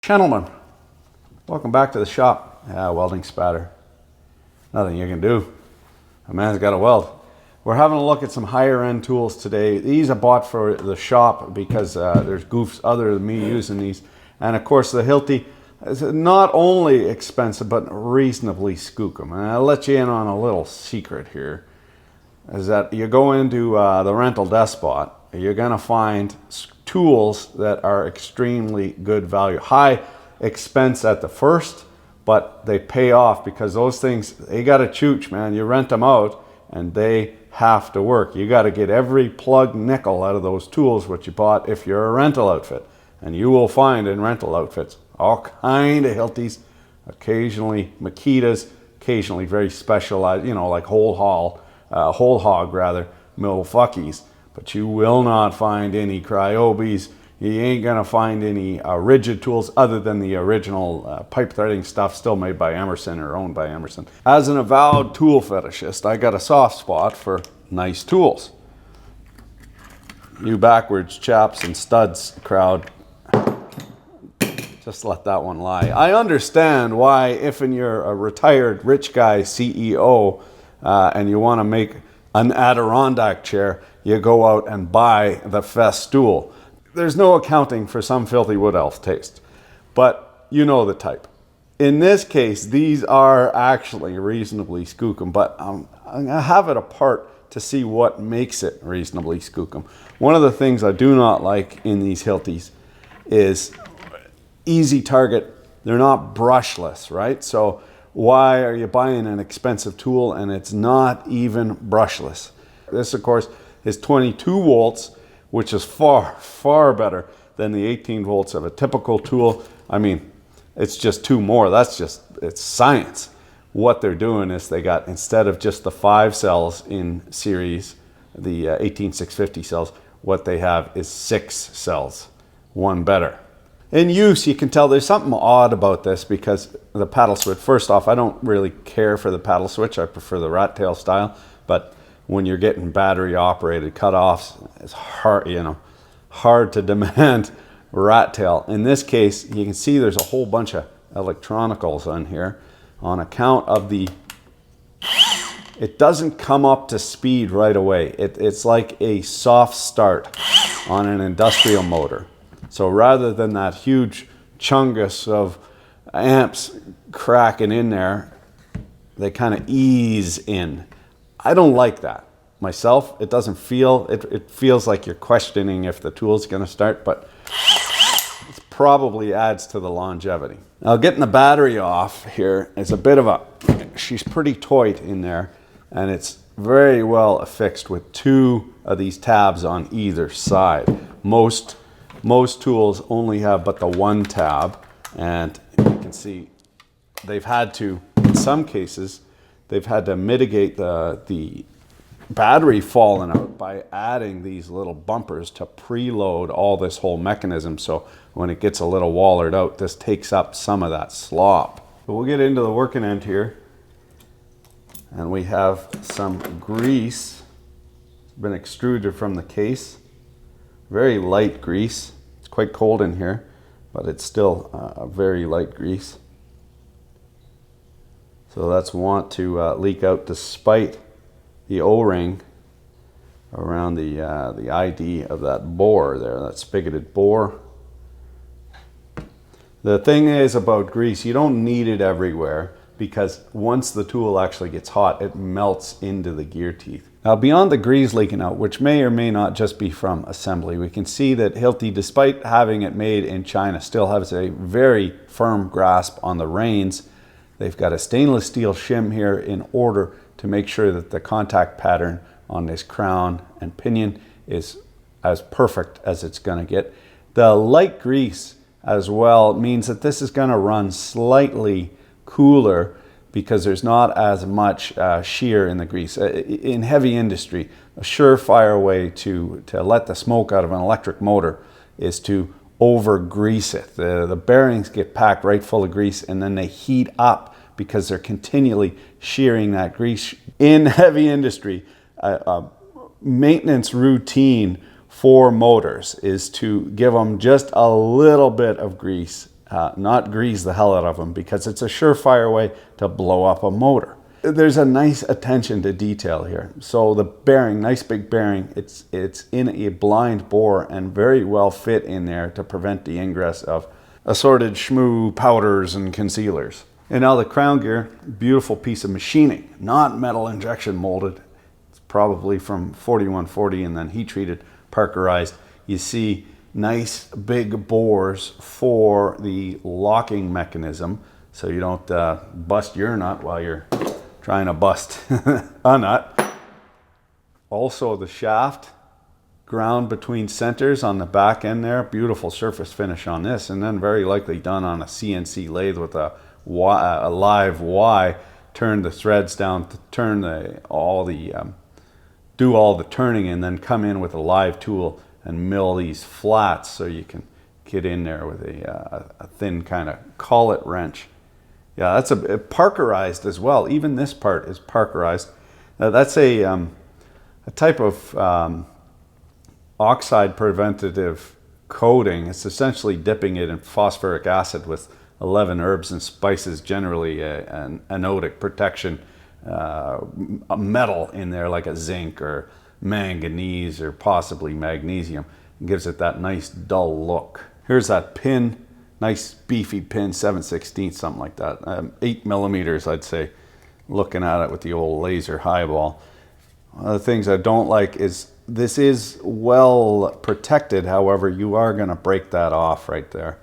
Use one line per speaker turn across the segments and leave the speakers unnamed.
Gentlemen, welcome back to the shop. Welding spatter. Nothing you can do. A man's got to weld. We're having a look at some higher end tools today. These I bought for the shop because there's goofs other than me using these. And of course the Hilti is not only expensive but reasonably skookum. And I'll let you in on a little secret here. Is that you go into the rental despot, you're going to find tools that are extremely good value. High expense at the first, but they pay off because those things, they got to chooch, man. You rent them out and they have to work. You got to get every plug nickel out of those tools what you bought if you're a rental outfit. And you will find in rental outfits all kind of Hiltis, occasionally Makitas, occasionally very specialized, you know, like whole hog rather, Milwaukees. But you will not find any Cryobes. You ain't gonna find any rigid tools other than the original pipe threading stuff still made by Emerson or owned by Emerson. As an avowed tool fetishist, I got a soft spot for nice tools. You backwards chaps and studs crowd, just let that one lie. I understand why if you're a retired rich guy CEO and you wanna make an Adirondack chair, you go out and buy the Festool. There's no accounting for some filthy wood elf taste, but you know the type. In this case, these are actually reasonably skookum, but I'm gonna have it apart to see what makes it reasonably skookum. One of the things I do not like in these Hiltis is easy target. They're not brushless, right? So why are you buying an expensive tool and it's not even brushless? This, of course, is 22 volts, which is far, far better than the 18 volts of a typical tool. I mean, it's just two more. That's just, it's science. What they're doing is they got, instead of just the 5 cells in series, the 18650 cells, what they have is 6 cells, one better. In use, you can tell there's something odd about this because the paddle switch, first off, I don't really care for the paddle switch. I prefer the rat tail style, but when you're getting battery operated cutoffs, it's hard, you know, hard to demand rat tail. In this case, you can see there's a whole bunch of electronicals on here on account of the, it doesn't come up to speed right away. It's like a soft start on an industrial motor. So rather than that huge chungus of amps cracking in there, they kind of ease in. I don't like that myself. It doesn't feel, it feels like you're questioning if the tool's gonna start, but it probably adds to the longevity. Now getting the battery off here is a bit of a, she's pretty tight in there and it's very well affixed with 2 of these tabs on either side. Most tools only have but the 1 tab, and you can see they've had to, in some cases, they've had to mitigate the battery falling out by adding these little bumpers to preload all this whole mechanism. So when it gets a little wallered out, this takes up some of that slop. But we'll get into the working end here. And we have some grease. It's been extruded from the case. Very light grease. It's quite cold in here, but it's still a very light grease. So that's want to leak out despite the O-ring around the ID of that bore there, that spigoted bore. The thing is about grease, you don't need it everywhere because once the tool actually gets hot, it melts into the gear teeth. Now beyond the grease leaking out, which may or may not just be from assembly, we can see that Hilti, despite having it made in China, still has a very firm grasp on the reins. They've got a stainless steel shim here in order to make sure that the contact pattern on this crown and pinion is as perfect as it's going to get. The light grease as well means that this is going to run slightly cooler because there's not as much shear in the grease. In heavy industry, a surefire way to let the smoke out of an electric motor is to over grease it. The bearings get packed right full of grease and then they heat up because they're continually shearing that grease. In heavy industry, a maintenance routine for motors is to give them just a little bit of grease not grease the hell out of them, because it's a surefire way to blow up a motor. There's a nice attention to detail here. So the bearing, nice big bearing, it's in a blind bore and very well fit in there to prevent the ingress of assorted schmoo powders and concealers. And now the crown gear, beautiful piece of machining, not metal injection molded. It's probably from 4140 and then heat treated, parkerized. You see nice big bores for the locking mechanism, so you don't bust your nut while you're trying to bust a nut. Also the shaft, ground between centers on the back end there. Beautiful surface finish on this, and then very likely done on a CNC lathe with a live Y. Turn the threads down to turn do all the turning, and then come in with a live tool and mill these flats so you can get in there with a thin kind of collet wrench. Yeah, that's a parkerized as well. Even this part is parkerized. That's a type of oxide preventative coating. It's essentially dipping it in phosphoric acid with 11 herbs and spices, generally an anodic protection, a metal in there like a zinc or manganese or possibly magnesium. It gives it that nice dull look. Here's that pin. Nice beefy pin, 7/16, something like that. 8 millimeters, I'd say, looking at it with the old laser highball. One of the things I don't like is this is well protected. However, you are going to break that off right there.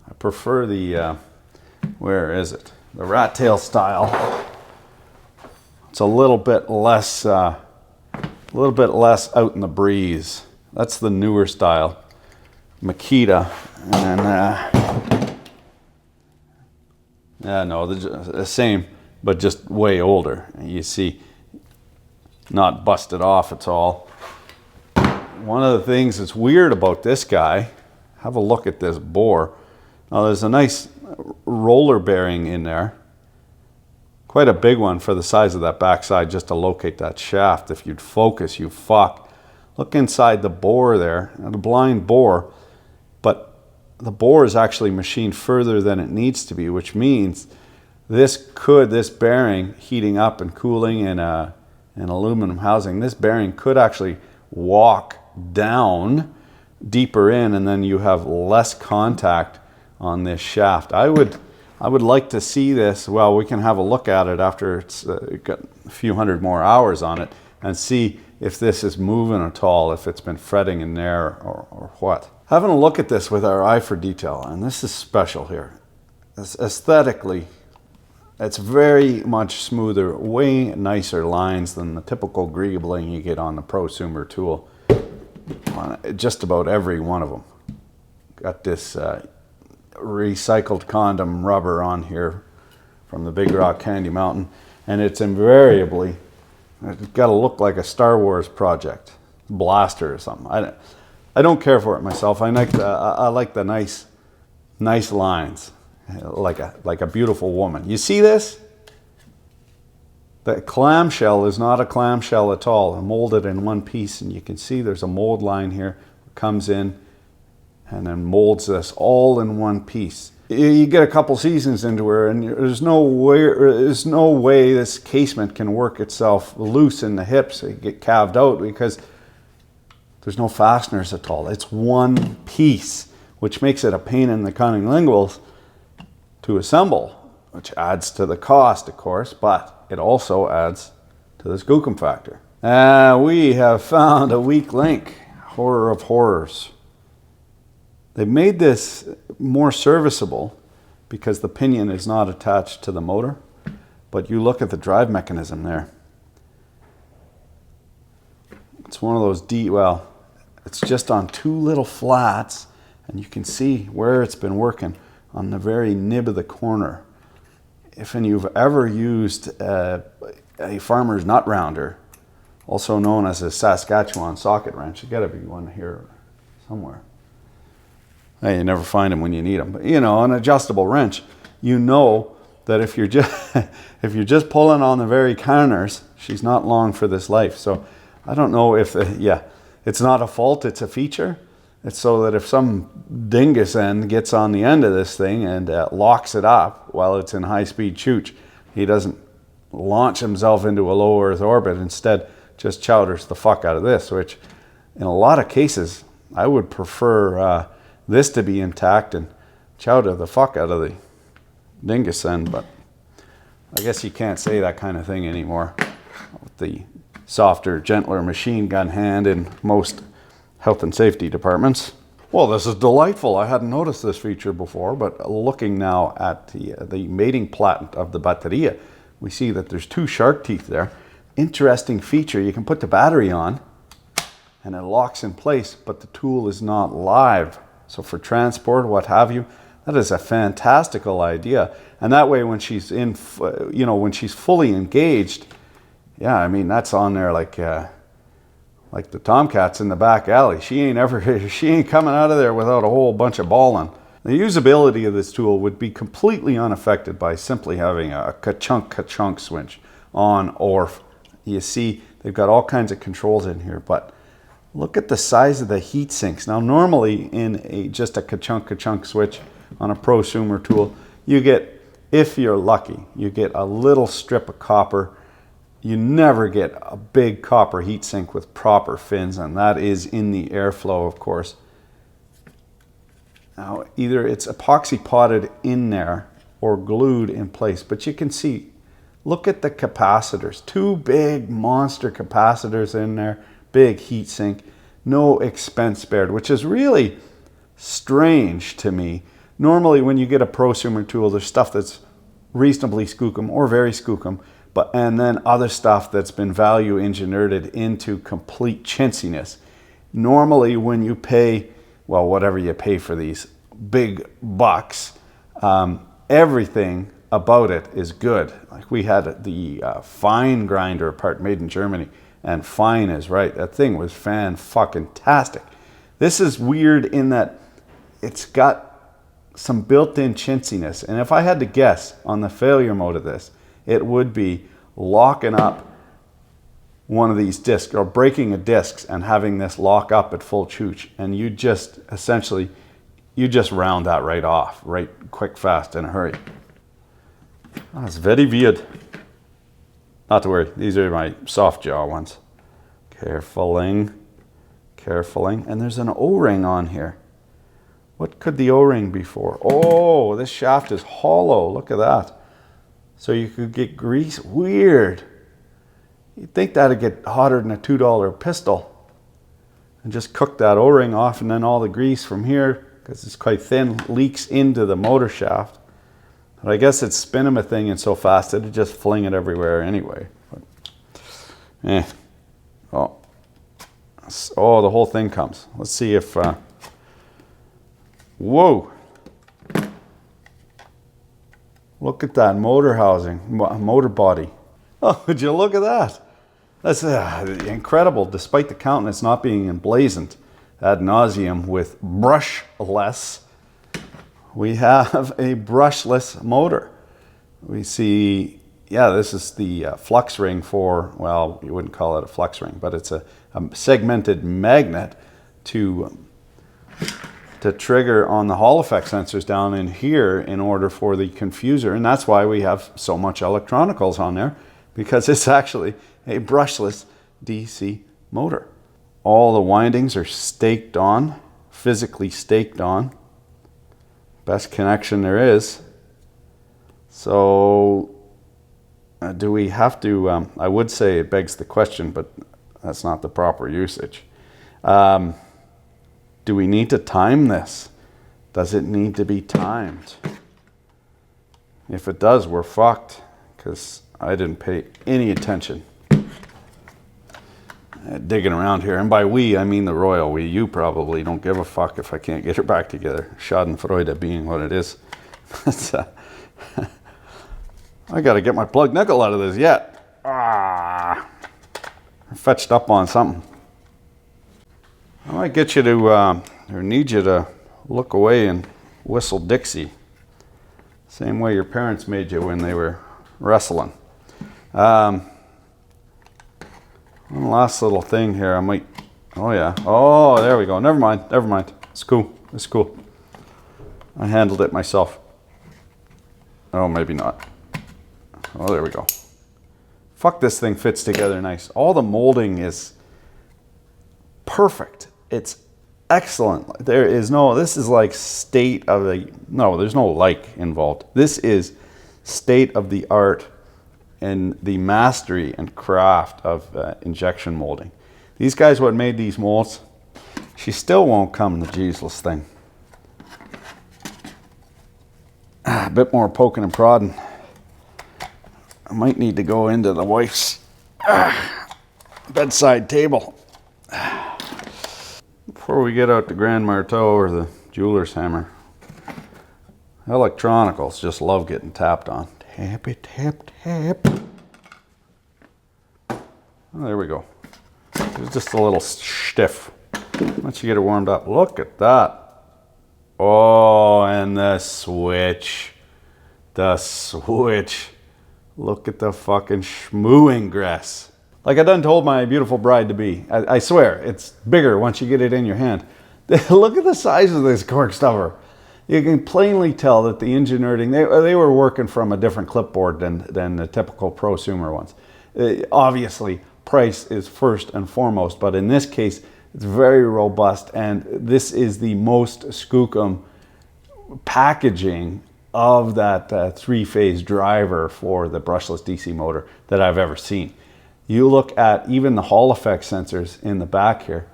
I prefer the, where is it? The rat tail style. It's a little bit less out in the breeze. That's the newer style, Makita. And yeah, no, the same, but just way older. You see, not busted off at all. One of the things that's weird about this guy, have a look at this bore. Now there's a nice roller bearing in there. Quite a big one for the size of that backside, just to locate that shaft. If you'd focus, you fuck. Look inside the bore there, a blind bore, but the bore is actually machined further than it needs to be, which means this bearing heating up and cooling in an aluminum housing, this bearing could actually walk down deeper in, and then you have less contact on this shaft. I would like to see this. Well, we can have a look at it after it's got a few hundred more hours on it and see if this is moving at all, if it's been fretting in there or what. Having a look at this with our eye for detail, and this is special here. Aesthetically, it's very much smoother, way nicer lines than the typical greebling you get on the prosumer tool. On just about every one of them. Got this recycled condom rubber on here from the Big Rock Candy Mountain, and it's invariably, it's got to look like a Star Wars project, blaster or something. I don't care for it myself. I like the nice lines, like a beautiful woman. You see this? The clamshell is not a clamshell at all. I molded in one piece, and you can see there's a mold line here. It comes in and then molds this all in one piece. You get a couple seasons into her, and there's no way this casement can work itself loose in the hips. It get calved out because there's no fasteners at all. It's one piece, which makes it a pain in the cunnilinguals to assemble, which adds to the cost, of course, but it also adds to the skookum factor. We have found a weak link. Horror of horrors. They've made this more serviceable because the pinion is not attached to the motor, but you look at the drive mechanism there. It's one of those it's just on two little flats, and you can see where it's been working on the very nib of the corner. If you've ever used a farmer's nut rounder, also known as a Saskatchewan socket wrench, there's got to be one here somewhere. Hey, you never find them when you need them, but an adjustable wrench. You know that if you're just pulling on the very corners, she's not long for this life. So I don't know if it's not a fault, it's a feature. It's so that if some dingus end gets on the end of this thing and locks it up while it's in high-speed chooch, he doesn't launch himself into a low Earth orbit. Instead, just chowders the fuck out of this, which in a lot of cases, I would prefer this to be intact and chowder the fuck out of the dingus end, but I guess you can't say that kind of thing anymore with the softer, gentler machine gun hand in most health and safety departments. Well, this is delightful. I hadn't noticed this feature before, but looking now at the mating plat of the bateria, we see that there's 2 shark teeth there. Interesting feature. You can put the battery on and it locks in place, but the tool is not live. So for transport, what have you, that is a fantastical idea. And that way, when she's in, when she's fully engaged, yeah, I mean, that's on there like the tomcats in the back alley. She ain't coming out of there without a whole bunch of balling. The usability of this tool would be completely unaffected by simply having a ka-chunk switch on or off. You see, they've got all kinds of controls in here, but look at the size of the heat sinks. Now, normally in just a ka-chunk switch on a prosumer tool, you get, if you're lucky, you get a little strip of copper. You never get a big copper heatsink with proper fins, and that is in the airflow, of course. Now, either it's epoxy potted in there or glued in place, but you can see, look at the capacitors. 2 big monster capacitors in there, big heatsink, no expense spared, which is really strange to me. Normally, when you get a prosumer tool, there's stuff that's reasonably skookum or very skookum, and then other stuff that's been value engineered into complete chintziness. Normally, when you pay, well, whatever you pay for these big bucks, everything about it is good. Like we had the fine grinder part made in Germany, and fine is right. That thing was fan-fucking-tastic. This is weird in that it's got some built-in chintziness. And if I had to guess on the failure mode of this, it would be locking up one of these discs or breaking a disc and having this lock up at full chooch. And you just essentially, you just round that right off, right quick, fast, in a hurry. That's very weird. Not to worry, these are my soft jaw ones. Carefuling. And there's an O-ring on here. What could the O-ring be for? Oh, this shaft is hollow. Look at that. So you could get grease. Weird. You'd think that'd get hotter than a $2 pistol. And just cook that O-ring off, and then all the grease from here, because it's quite thin, leaks into the motor shaft. But I guess it's spinning a thing and so fast it'd just fling it everywhere anyway. But, oh, the whole thing comes. Let's see if... Whoa! Look at that motor housing, motor body. Oh, would you look at that? That's incredible, despite the countenance not being emblazoned ad nauseum with brushless. We have a brushless motor. We see, yeah, this is the flux ring for, well, you wouldn't call it a flux ring, but it's a segmented magnet to trigger on the Hall effect sensors down in here in order for the confuser. And that's why we have so much electronicals on there, because it's actually a brushless DC motor. All the windings are staked on, physically staked on. Best connection there is. So do we have to, I would say it begs the question, but that's not the proper usage. Do we need to time this? Does it need to be timed? If it does, we're fucked, because I didn't pay any attention digging around here. And by we, I mean the royal we. You probably don't give a fuck if I can't get her back together. Schadenfreude being what it is. I got to get my plug nickel out of this yet. I fetched up on something. I might get you to, or need you to look away and whistle Dixie. Same way your parents made you when they were wrestling. One last little thing here. I Oh yeah. Oh, there we go. Never mind. Never mind. It's cool. It's cool. I handled it myself. Oh, maybe not. Oh, there we go. Fuck, this thing fits together nice. All the molding is perfect. It's excellent. There is no, this is like state of the, no, there's no like involved. This is state of the art and the mastery and craft of injection molding. These guys what made these molds, she still won't come, the Jesus thing. A bit more poking and prodding. I might need to go into the wife's bedside table. Before we get out the Grand Marteau or the jeweler's hammer, electronicals just love getting tapped on. Tap it, tap, tap. Oh, there we go. It's just a little stiff. Once you get it warmed up, look at that. Oh, and the switch. The switch. Look at the fucking schmoo-ingress. Like I done told my beautiful bride-to-be, I swear, it's bigger once you get it in your hand. Look at the size of this cork stuffer. You can plainly tell that the ingenuity, they were working from a different clipboard than the typical prosumer ones. Obviously, price is first and foremost, but in this case, it's very robust, and this is the most skookum packaging of that three-phase driver for the brushless DC motor that I've ever seen. You look at even the Hall effect sensors in the back here,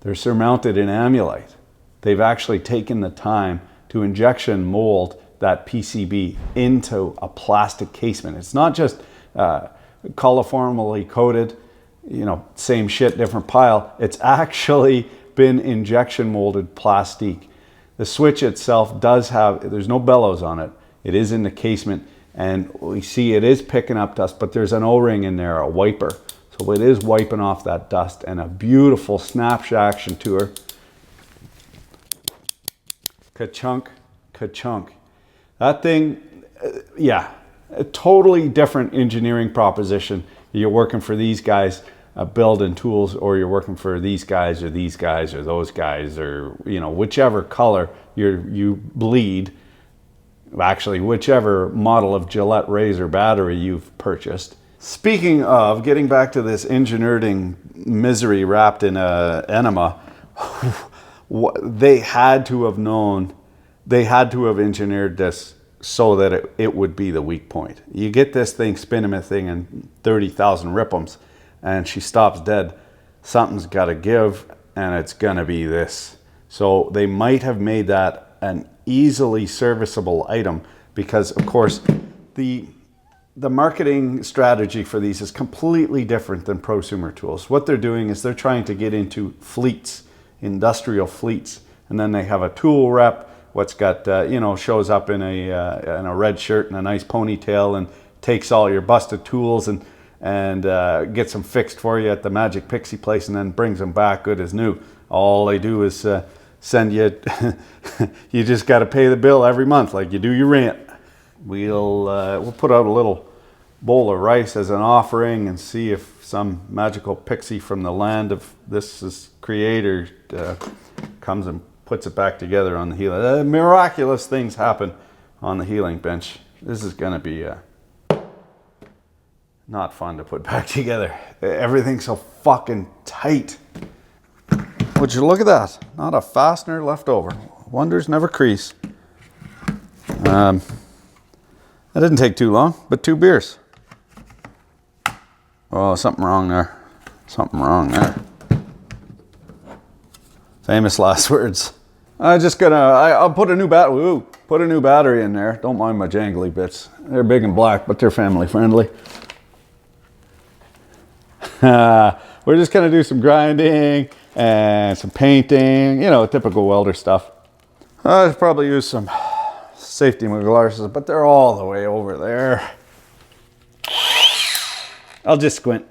they're surmounted in amulite. They've actually taken the time to injection mold that PCB into a plastic casement. It's not just coliformally coated, you know, same shit, different pile. It's actually been injection molded plastique. The switch itself does have, there's no bellows on it. It is in the casement, and we see it is picking up dust, but there's an O-ring in there, a wiper. So it is wiping off that dust, and a beautiful snap action to her. Ka-chunk, ka-chunk. That thing, yeah, a totally different engineering proposition. You're working for these guys building tools, or you're working for these guys or those guys, or you know, whichever color you bleed. Actually, whichever model of Gillette razor battery you've purchased. Speaking of, getting back to this engineering misery wrapped in a enema, they had to have known, they had to have engineered this so that it would be the weak point. You get this thing spinning a thing in 30,000 ripums, and she stops dead. Something's got to give, and it's gonna be this. So they might have made that an easily serviceable item, because of course the marketing strategy for these is completely different than prosumer tools. What they're doing is they're trying to get into fleets, industrial fleets, and then they have a tool rep, what's got you know, shows up in a red shirt and a nice ponytail and takes all your busted tools and gets them fixed for you at the Magic Pixie place, and then brings them back good as new. All they do is send you, you just got to pay the bill every month like you do your rent. We'll put out a little bowl of rice as an offering and see if some magical pixie from the land of this creator comes and puts it back together on the healing. Miraculous things happen on the healing bench. This is going to be not fun to put back together. Everything's so fucking tight. Would you look at that? Not a fastener left over. Wonders never crease. That didn't take too long, but 2 beers. Oh, something wrong there. Something wrong there. Famous last words. I'll put a new battery in there. Don't mind my jangly bits. They're big and black, but they're family friendly. We're just gonna do some grinding and some painting, you know, typical welder stuff. I'll probably use some safety glasses, but they're all the way over there. I'll just squint.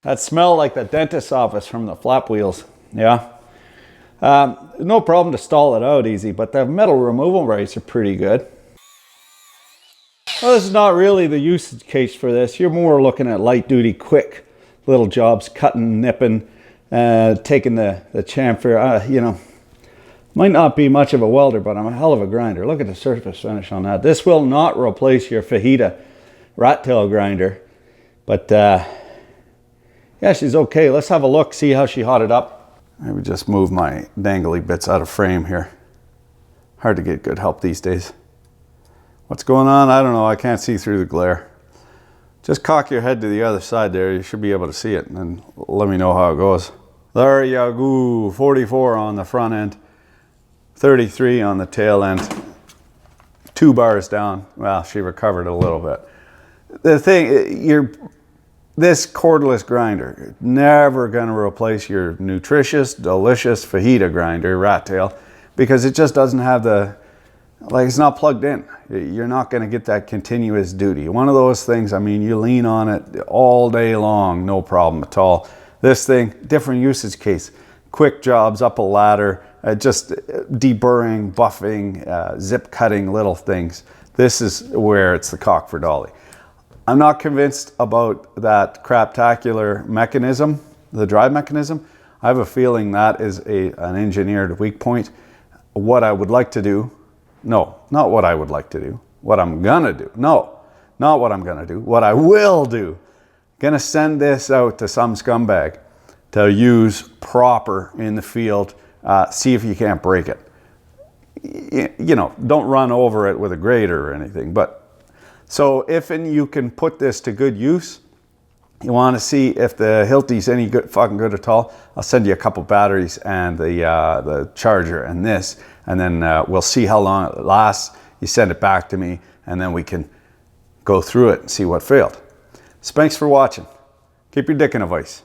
That smell like the dentist's office from the flap wheels, yeah? No problem to stall it out easy, but the metal removal rates are pretty good. Well, this is not really the usage case for this. You're more looking at light duty, quick little jobs, cutting, nipping, taking the chamfer. You know, might not be much of a welder, but I'm a hell of a grinder. Look at the surface finish on that. This will not replace your fajita rat tail grinder, but yeah, she's okay. Let's have a look, see how she hotted up. Maybe just move my dangly bits out of frame here. Hard to get good help these days. What's going on? I don't know. I can't see through the glare. Just cock your head to the other side there. You should be able to see it, and then let me know how it goes. There you go. 44 on the front end, 33 on the tail end. 2 bars down. Well, she recovered a little bit. The thing, this cordless grinder, never going to replace your nutritious, delicious fajita grinder, rat tail, because it just doesn't have the, like, it's not plugged in. You're not going to get that continuous duty. One of those things, I mean, you lean on it all day long, no problem at all. This thing, different usage case. Quick jobs up a ladder, just deburring, buffing, zip cutting little things. This is where it's the cock for dolly. I'm not convinced about that craptacular mechanism, the drive mechanism. I have a feeling that is an engineered weak point. What I would like to do, no, not what I would like to do. What I'm gonna do. No, not what I'm gonna do. What I will do. Gonna send this out to some scumbag to use proper in the field. See if you can't break it. You know, don't run over it with a grater or anything. But so if you can put this to good use, you want to see if the Hilti's any good, fucking good at all, I'll send you a couple batteries and the charger and this, and then we'll see how long it lasts. You send it back to me, and then we can go through it and see what failed. So thanks for watching. Keep your dick in a vice.